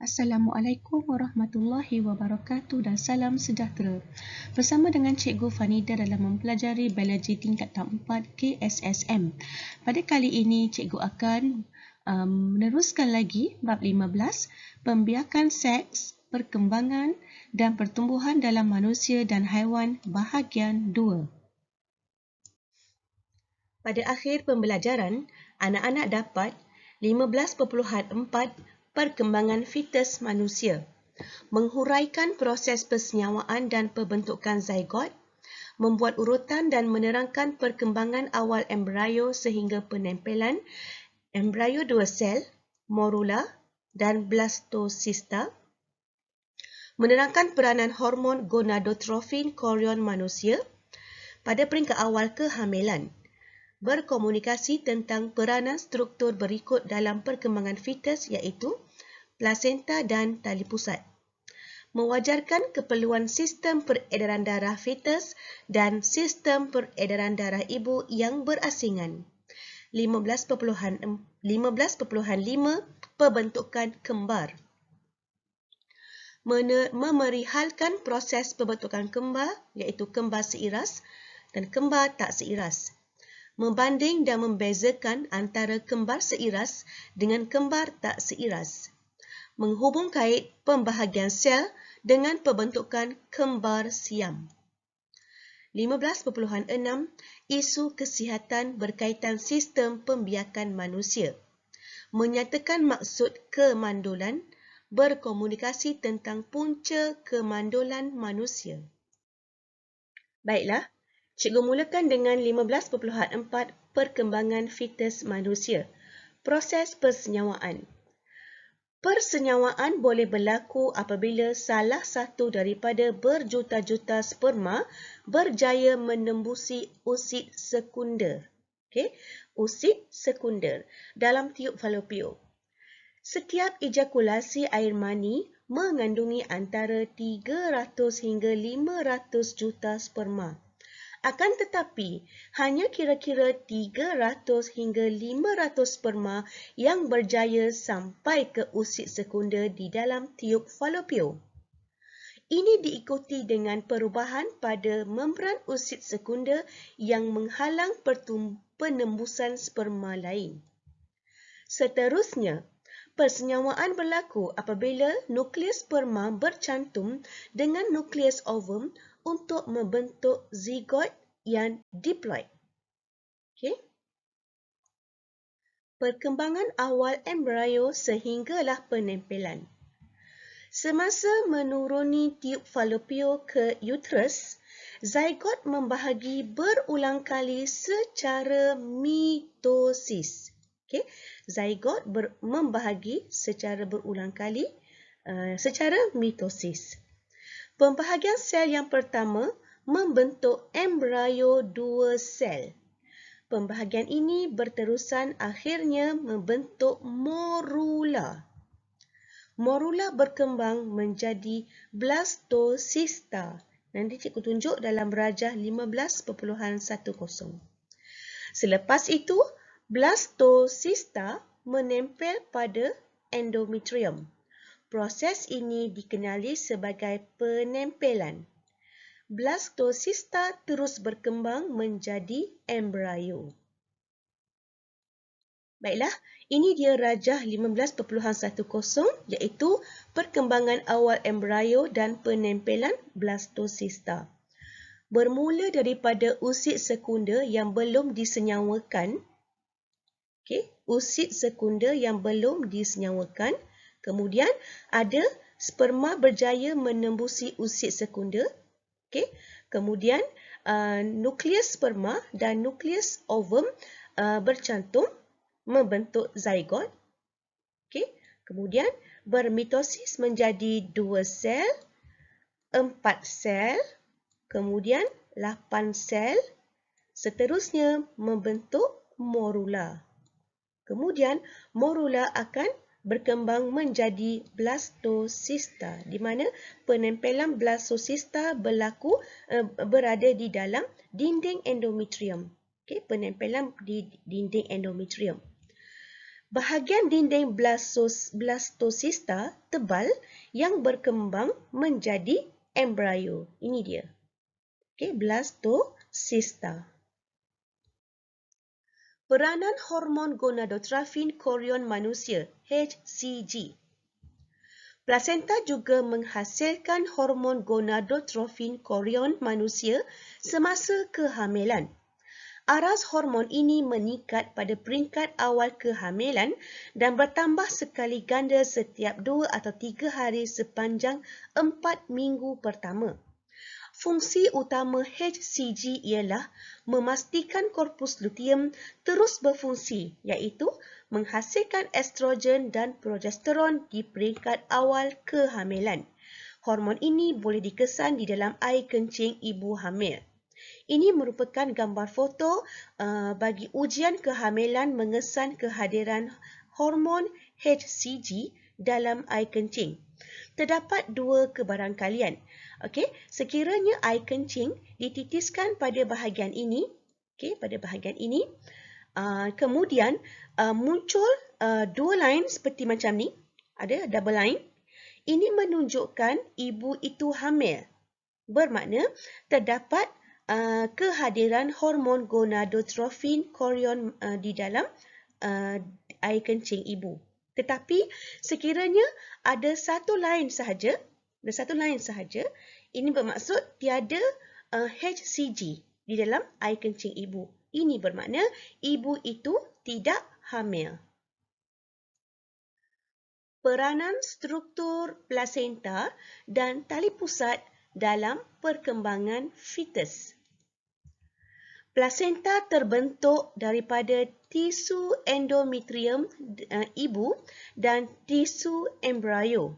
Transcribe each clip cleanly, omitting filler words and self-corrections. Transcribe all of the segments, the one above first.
Assalamualaikum warahmatullahi wabarakatuh dan salam sejahtera. Bersama dengan Cikgu Fanida dalam mempelajari biologi tingkat 4 KSSM. Pada kali ini, Cikgu akan meneruskan lagi bab 15, pembiakan seks, perkembangan dan pertumbuhan dalam manusia dan haiwan bahagian 2. Pada akhir pembelajaran, anak-anak dapat 15.4 perkembangan fetus manusia, menghuraikan proses persenyawaan dan pembentukan zygot, membuat urutan dan menerangkan perkembangan awal embrio sehingga penempelan embrio dua sel, morula dan blastocista, menerangkan peranan hormon gonadotrofin chorion manusia pada peringkat awal kehamilan, berkomunikasi tentang peranan struktur berikut dalam perkembangan fetus iaitu plasenta dan tali pusat, mewajarkan keperluan sistem peredaran darah fetus dan sistem peredaran darah ibu yang berasingan. 15.5 Pembentukan kembar. Memerihalkan proses pembentukan kembar iaitu kembar seiras dan kembar tak seiras. Membanding dan membezakan antara kembar seiras dengan kembar tak seiras. Menghubung kait pembahagian sel dengan pembentukan kembar siam. 15.6 Isu kesihatan berkaitan sistem pembiakan manusia. Menyatakan maksud kemandulan, berkomunikasi tentang punca kemandulan manusia. Baiklah, Cikgu mulakan dengan 15.4 perkembangan fetus manusia. Proses persenyawaan. Persenyawaan boleh berlaku apabila salah satu daripada berjuta-juta sperma berjaya menembusi usid sekunder. Usid sekunder dalam tiub falopio. Setiap ejakulasi air mani mengandungi antara 300 hingga 500 juta sperma. Akan tetapi, hanya kira-kira 300 hingga 500 sperma yang berjaya sampai ke usid sekunder di dalam tiub falopio. Ini diikuti dengan perubahan pada membran usid sekunder yang menghalang penembusan sperma lain. Seterusnya, persenyawaan berlaku apabila nukleus sperma bercantum dengan nukleus ovum untuk membentuk zigot yang diploid. Perkembangan awal embrio sehinggalah penempelan. Semasa menuruni tiub falopio ke uterus, zygot membahagi berulang kali secara mitosis. Zygot membahagi secara berulang kali secara mitosis. Pembahagian sel yang pertama membentuk embrio dua sel. Pembahagian ini berterusan akhirnya membentuk morula. Morula berkembang menjadi blastocista. Nanti cikgu tunjuk dalam rajah 15.10. Selepas itu, blastocista menempel pada endometrium. Proses ini dikenali sebagai penempelan. Blastocista terus berkembang menjadi embrio. Baiklah, ini dia rajah 15.10 iaitu perkembangan awal embrio dan penempelan blastocista. Bermula daripada usid sekunder yang belum disenyawakan. Usid sekunder yang belum disenyawakan. Kemudian ada sperma berjaya menembusi usid sekunder. Kemudian nukleus sperma dan nukleus ovum bercantum membentuk zygot. Kemudian bermitosis menjadi 2 sel, 4 sel, kemudian 8 sel, seterusnya membentuk morula. Kemudian morula akan berkembang menjadi blastocista, di mana penempelan blastocista berada di dalam dinding endometrium. Penempelan di dinding endometrium. Bahagian dinding blastocista tebal yang berkembang menjadi embrio. Ini dia. Okey, blastocista. Peranan hormon gonadotrofin chorion manusia, HCG. Plasenta juga menghasilkan hormon gonadotrofin chorion manusia semasa kehamilan. Aras hormon ini meningkat pada peringkat awal kehamilan dan bertambah sekali ganda setiap 2 atau 3 hari sepanjang 4 minggu pertama. Fungsi utama HCG ialah memastikan korpus luteum terus berfungsi, iaitu menghasilkan estrogen dan progesteron di peringkat awal kehamilan. Hormon ini boleh dikesan di dalam air kencing ibu hamil. Ini merupakan gambar foto bagi ujian kehamilan mengesan kehadiran hormon HCG dalam air kencing. Terdapat dua kebarangkalian. Okey, sekiranya air kencing dititiskan pada bahagian ini, kemudian muncul dua line seperti macam ni, ada double line. Ini menunjukkan ibu itu hamil. Bermakna terdapat kehadiran hormon gonadotrofin chorion di dalam air kencing ibu. Tetapi sekiranya ada satu line sahaja, ini bermaksud tiada HCG di dalam air kencing ibu. Ini bermakna ibu itu tidak hamil. Peranan struktur plasenta dan tali pusat dalam perkembangan fetus. Plasenta terbentuk daripada tisu endometrium ibu dan tisu embrio.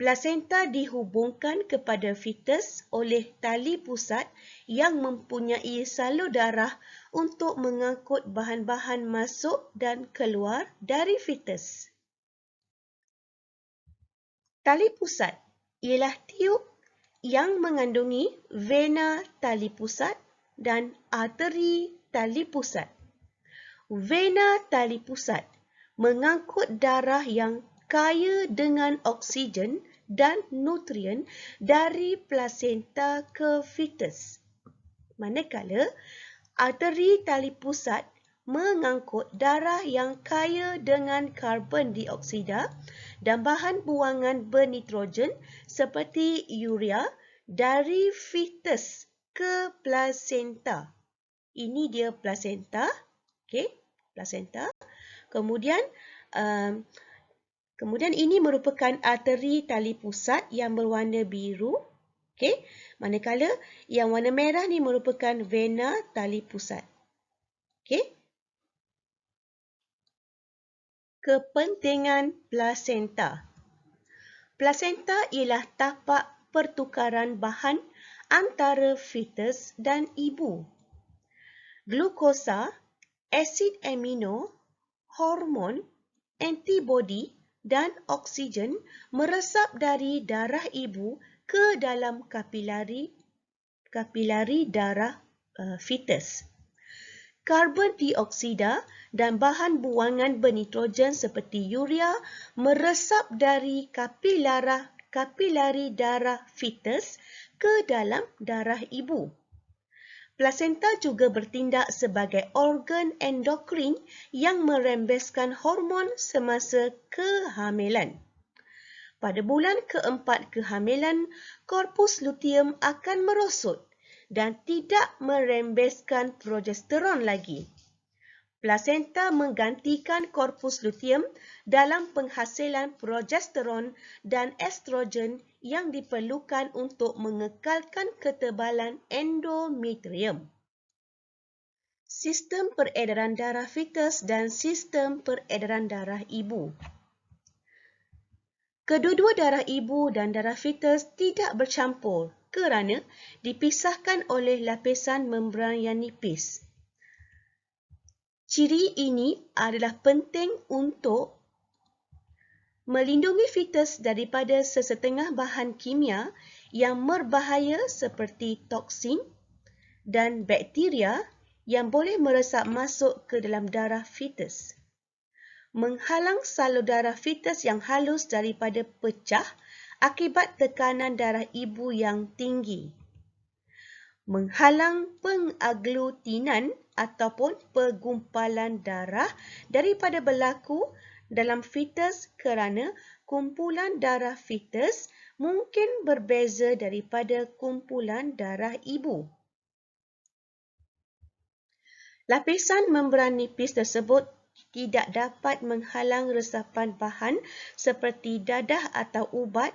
Plasenta dihubungkan kepada fetus oleh tali pusat yang mempunyai salur darah untuk mengangkut bahan-bahan masuk dan keluar dari fetus. Tali pusat ialah tiub yang mengandungi vena tali pusat dan arteri tali pusat. Vena tali pusat mengangkut darah yang kaya dengan oksigen dan nutrien dari plasenta ke fetus. Manakala arteri tali pusat mengangkut darah yang kaya dengan karbon dioksida dan bahan buangan bernitrogen seperti urea dari fetus ke plasenta. Ini dia plasenta. Okey, plasenta. Kemudian ini merupakan arteri tali pusat yang berwarna biru. Okey, manakala yang warna merah ni merupakan vena tali pusat. Okey. Kepentingan plasenta. Plasenta ialah tapak pertukaran bahan antara fetus dan ibu. Glukosa, asid amino, hormon, antibodi dan oksigen meresap dari darah ibu ke dalam kapilari darah fetus. Karbon dioksida dan bahan buangan bernitrogen seperti urea meresap dari kapilari darah fetus ke dalam darah ibu. Plasenta juga bertindak sebagai organ endokrin yang merembeskan hormon semasa kehamilan. Pada bulan keempat kehamilan, korpus luteum akan merosot dan tidak merembeskan progesteron lagi. Plasenta menggantikan korpus luteum dalam penghasilan progesteron dan estrogen yang diperlukan untuk mengekalkan ketebalan endometrium. Sistem peredaran darah fetus dan sistem peredaran darah ibu. Kedua-dua darah ibu dan darah fetus tidak bercampur kerana dipisahkan oleh lapisan membran yang nipis. Ciri ini adalah penting untuk melindungi fetus daripada sesetengah bahan kimia yang berbahaya seperti toksin dan bakteria yang boleh meresap masuk ke dalam darah fetus. menghalang salur darah fetus yang halus daripada pecah akibat tekanan darah ibu yang tinggi. Menghalang pengaglutinan ataupun pergumpalan darah daripada berlaku dalam fetus kerana kumpulan darah fetus mungkin berbeza daripada kumpulan darah ibu. Lapisan membran nipis tersebut tidak dapat menghalang resapan bahan seperti dadah atau ubat,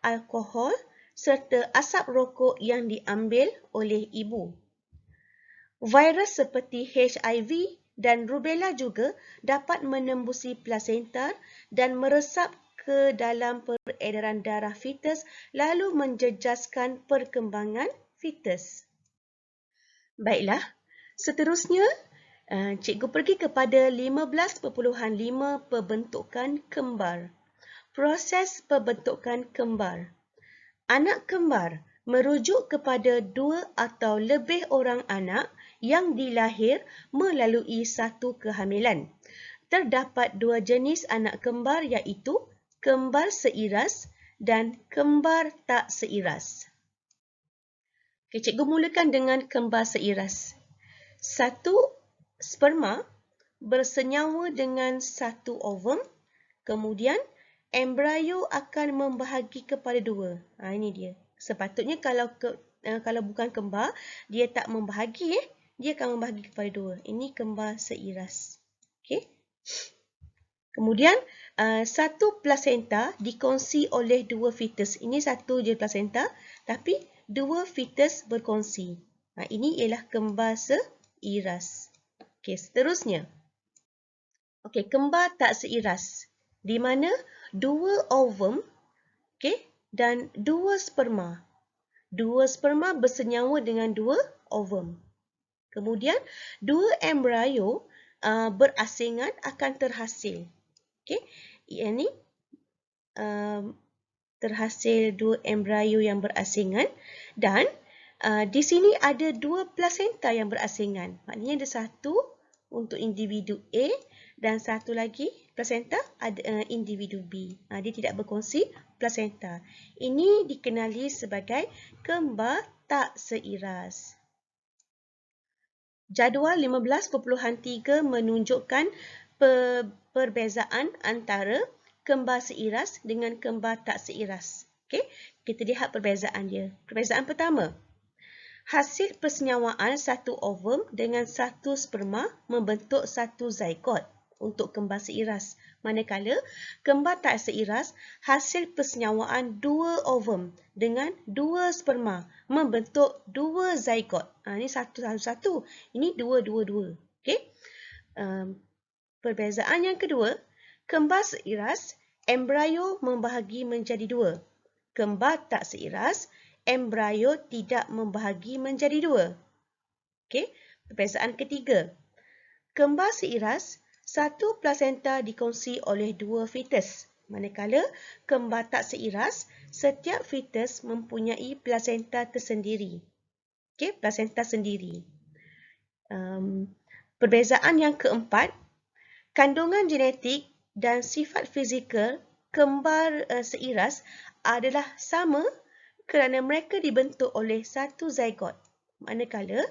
alkohol serta asap rokok yang diambil oleh ibu. Virus seperti HIV dan rubella juga dapat menembusi plasenta dan meresap ke dalam peredaran darah fetus lalu menjejaskan perkembangan fetus. Baiklah, seterusnya cikgu pergi kepada 15.5 pembentukan kembar. Proses pembentukan kembar. Anak kembar merujuk kepada dua atau lebih orang anak yang dilahir melalui satu kehamilan. Terdapat dua jenis anak kembar iaitu kembar seiras dan kembar tak seiras. Okay, cikgu mulakan dengan kembar seiras. Satu sperma bersenyawa dengan satu ovum, kemudian embrio akan membahagi kepada dua. Ini dia. Sepatutnya kalau bukan kembar, dia tak membahagi, dia akan membahagi kepada dua. Ini kembar seiras. Okay. Kemudian, satu plasenta dikongsi oleh dua fetus. Ini satu je plasenta, tapi dua fetus berkongsi. Ini ialah kembar seiras. Okay, seterusnya. Okay, kembar tak seiras. Di mana dua ovum dan dua sperma. Dua sperma bersenyawa dengan dua ovum. Kemudian, dua embrio berasingan akan terhasil. Ini terhasil dua embrio yang berasingan dan di sini ada dua plasenta yang berasingan. Maknanya ada satu untuk individu A dan satu lagi plasenta ada individu B. Dia tidak berkongsi plasenta. Ini dikenali sebagai kembar tak seiras. Jadual 15.3 menunjukkan perbezaan antara kembar seiras dengan kembar tak seiras. Kita lihat perbezaan dia. Perbezaan pertama. Hasil persenyawaan satu ovum dengan satu sperma membentuk satu zygot untuk kembar seiras. Manakala kembar tak seiras, hasil persenyawaan dua ovum dengan dua sperma membentuk dua zygot. Ini satu-satu. Ini dua-dua-dua. Perbezaan yang kedua, kembar seiras, embrio membahagi menjadi dua. Kembar tak seiras, embrio tidak membahagi menjadi dua. Perbezaan ketiga. Kembar seiras, satu plasenta dikongsi oleh dua fetus. Manakala kembar tak seiras, setiap fetus mempunyai plasenta tersendiri. Plasenta sendiri. Perbezaan yang keempat, kandungan genetik dan sifat fizikal kembar seiras adalah sama kerana mereka dibentuk oleh satu zygot. Manakala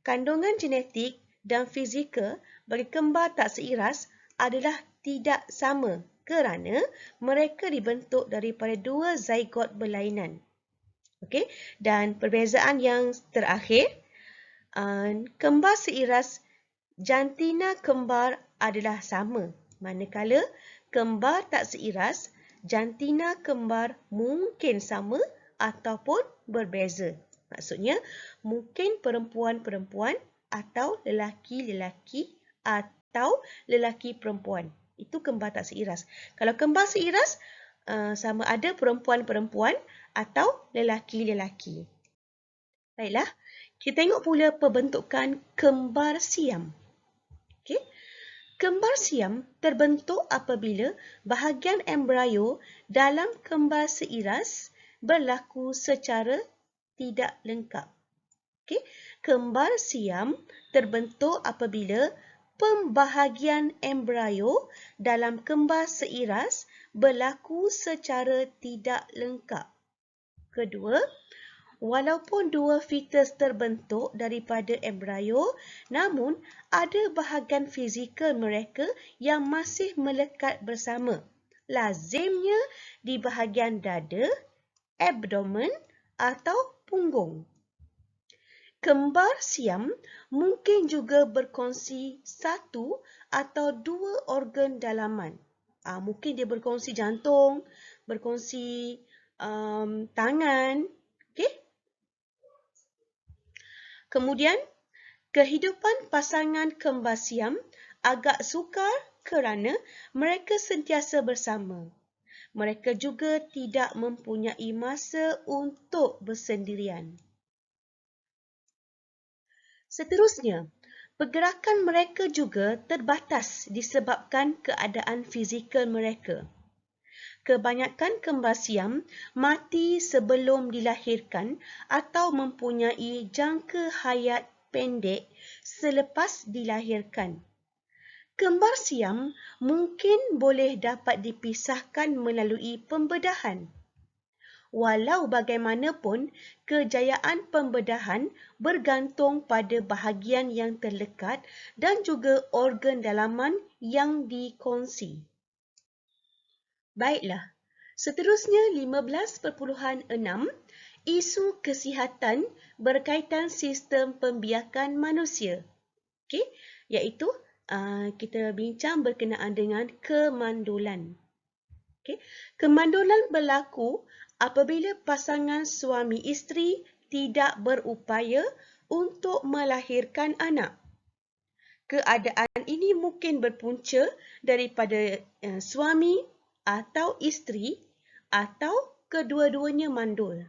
kandungan genetik dan fizikal bagi kembar tak seiras adalah tidak sama kerana mereka dibentuk daripada dua zygot berlainan. Dan perbezaan yang terakhir, kembar seiras jantina kembar adalah sama. Manakala kembar tak seiras, jantina kembar mungkin sama ataupun berbeza. Maksudnya, mungkin perempuan-perempuan atau lelaki-lelaki atau lelaki-perempuan. Itu kembar tak seiras. Kalau kembar seiras, sama ada perempuan-perempuan atau lelaki-lelaki. Baiklah, kita tengok pula pembentukan kembar siam. Kembar siam terbentuk apabila bahagian embrio dalam kembar seiras berlaku secara tidak lengkap. Kembar siam terbentuk apabila pembahagian embrio dalam kembar seiras berlaku secara tidak lengkap. Kedua, walaupun dua fetus terbentuk daripada embrio, namun ada bahagian fizikal mereka yang masih melekat bersama. Lazimnya di bahagian dada, abdomen atau punggung. Kembar siam mungkin juga berkongsi satu atau dua organ dalaman. Mungkin dia berkongsi jantung, berkongsi tangan. Okay? Kemudian, kehidupan pasangan kembar siam agak sukar kerana mereka sentiasa bersama. Mereka juga tidak mempunyai masa untuk bersendirian. Seterusnya, pergerakan mereka juga terbatas disebabkan keadaan fizikal mereka. Kebanyakan kembar siam mati sebelum dilahirkan atau mempunyai jangka hayat pendek selepas dilahirkan. Kembar siam mungkin boleh dapat dipisahkan melalui pembedahan. Walau bagaimanapun, kejayaan pembedahan bergantung pada bahagian yang terlekat dan juga organ dalaman yang dikongsi. Baiklah, seterusnya 15.6, isu kesihatan berkaitan sistem pembiakan manusia. Okey, iaitu kita bincang berkenaan dengan kemandulan. Okay. Kemandulan berlaku apabila pasangan suami isteri tidak berupaya untuk melahirkan anak. Keadaan ini mungkin berpunca daripada suami atau isteri atau kedua-duanya mandul.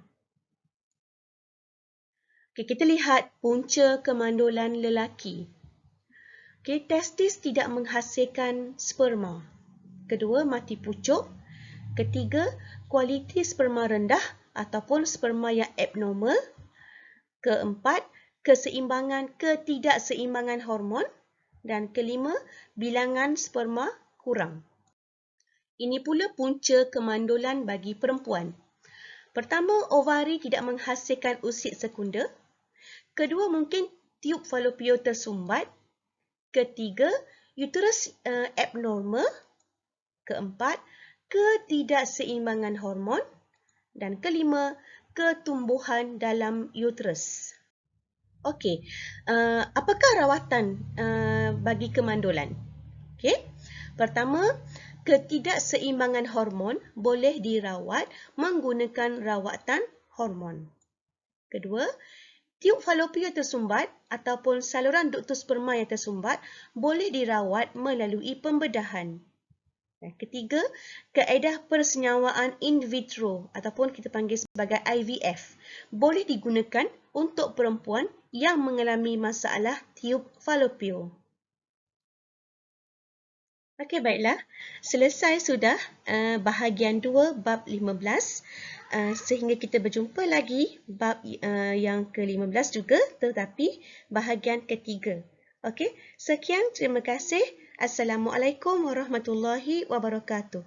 Okay, kita lihat punca kemandulan lelaki. Okay, testis tidak menghasilkan sperma. Kedua, mati pucuk. Ketiga, kualiti sperma rendah ataupun sperma yang abnormal. Keempat, ketidakseimbangan hormon. Dan kelima, bilangan sperma kurang. Ini pula punca kemandulan bagi perempuan. Pertama, ovari tidak menghasilkan usid sekunda. Kedua, mungkin tiub falopio tersumbat. Ketiga, uterus abnormal. Keempat, ketidakseimbangan hormon. Dan kelima, ketumbuhan dalam uterus. Okey, apakah rawatan bagi kemandulan? Okey, pertama, ketidakseimbangan hormon boleh dirawat menggunakan rawatan hormon. Kedua, tiub falopio tersumbat ataupun saluran duktus sperma yang tersumbat boleh dirawat melalui pembedahan. Ketiga, kaedah persenyawaan in vitro ataupun kita panggil sebagai IVF boleh digunakan untuk perempuan yang mengalami masalah tiub falopio. Okey, baiklah. Selesai sudah bahagian 2 bab 15. Sehingga kita berjumpa lagi bab yang ke-15 juga, tetapi bahagian ketiga. Okey, sekian, terima kasih. Assalamualaikum warahmatullahi wabarakatuh.